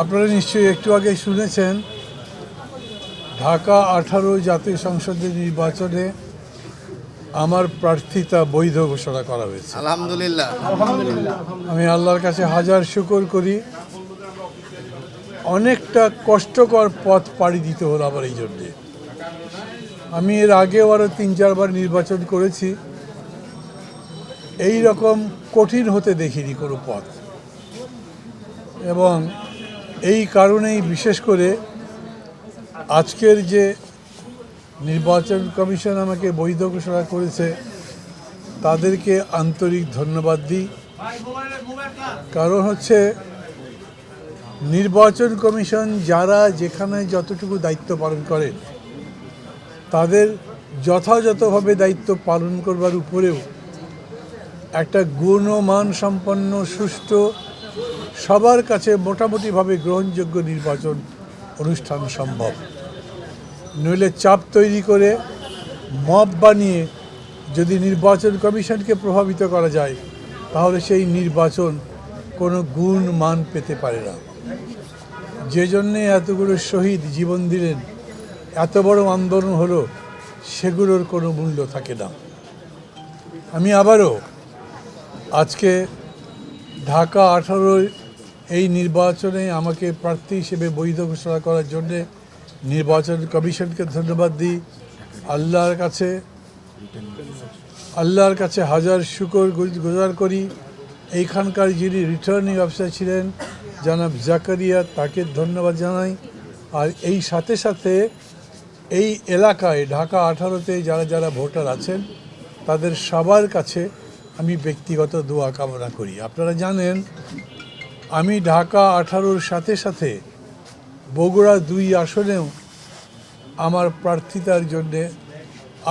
আপনারা নিশ্চয়ই একটু আগে শুনেছেন ঢাকা 18 জাতীয় সংসদের নির্বাচনে আমার প্রার্থিতা বৈধ ঘোষণা করা হয়েছে। আলহামদুলিল্লাহ। আমি আল্লাহর কাছে হাজার শুকর করি। অনেকটা কষ্টকর পথ পাড়ি দিতে হলো আবার এই জন্যে। আমি এর আগেও আরও 3-4 বার নির্বাচন করেছি, এই রকম কঠিন হতে দেখিনি কোনো পথ। এবং এই কারণেই বিশেষ করে আজকের যে নির্বাচন কমিশন আমাকে বৈধ ঘোষণা করেছে তাদেরকে আন্তরিক ধন্যবাদ দিই। কারণ হচ্ছে নির্বাচন কমিশন যারা যেখানে যতটুকু দায়িত্ব পালন করেন তাদের যথাযথভাবে দায়িত্ব পালন করবার উপরেও একটা গুণমান সম্পন্ন সুষ্ঠু সবার কাছে মোটামুটিভাবে গ্রহণযোগ্য নির্বাচন অনুষ্ঠান সম্ভব। নইলে চাপ তৈরি করে মব বানিয়ে যদি নির্বাচন কমিশনকে প্রভাবিত করা যায় তাহলে সেই নির্বাচন কোনো গুণ মান পেতে পারে না। যে জন্যে এতগুলো শহীদ জীবন দিলেন, এত বড় আন্দোলন হলো, সেগুলোর কোনো মূল্য থাকে না। আমি আবারও আজকে ঢাকা 18 এই নির্বাচনে আমাকে প্রার্থী হিসেবে বৈধ ঘোষণা করার জন্যে নির্বাচন কমিশনকে ধন্যবাদ দিই। আল্লাহর কাছে হাজার শুকর গুজার করি। এইখানকার যিনি রিটার্নিং অফিসার ছিলেন জনাব জাকারিয়া, তাকে ধন্যবাদ জানাই। আর এই সাথে সাথে এই এলাকায় ঢাকা 18-তে যারা যারা ভোটার আছেন তাদের সবার কাছে আমি ব্যক্তিগত দোয়া কামনা করি। আপনারা জানেন আমি ঢাকা 18-র সাথে সাথে বগুড়া 2 আসনেও আমার প্রার্থিতার জন্যে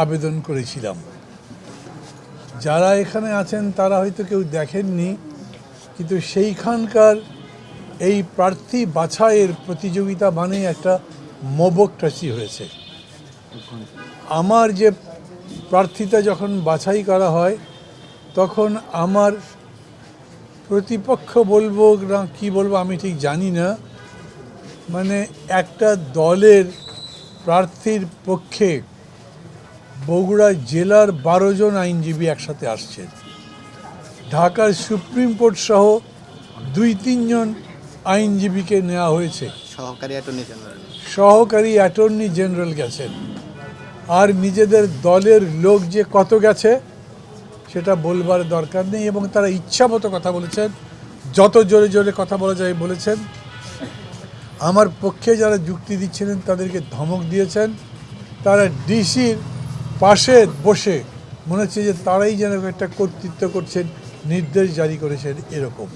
আবেদন করেছিলাম। যারা এখানে আছেন তারা হয়তো কেউ দেখেননি, কিন্তু সেইখানকার এই প্রার্থী বাছাইয়ের প্রতিযোগিতা মানে একটা মবক্রেসি হয়েছে। আমার যে প্রার্থিতা যখন বাছাই করা হয় তখন আমার প্রতিপক্ষ বলবো না কি বলবো আমি ঠিক জানি না, মানে একটা দলের প্রার্থীর পক্ষে বগুড়া জেলার 12 জন আইনজীবী একসাথে আসছেন। ঢাকার সুপ্রিম কোর্ট সহ 2-3 জন আইনজীবীকে নেওয়া হয়েছে। সহকারী অ্যাটর্নি জেনারেল গেছেন। আর নিজেদের দলের লোক যে কত গেছে সেটা বলবার দরকার নেই। এবং তারা ইচ্ছা মতো কথা বলেছেন, যত জোরে জোরে কথা বলা যায় বলেছেন। আমার পক্ষে যারা যুক্তি দিচ্ছিলেন তাদেরকে ধমক দিয়েছেন। তারা ডিসির পাশে বসে মনে হচ্ছে যে তারাই যেন একটা কর্তৃত্ব করছেন, নির্দেশ জারি করেছেন এরকম।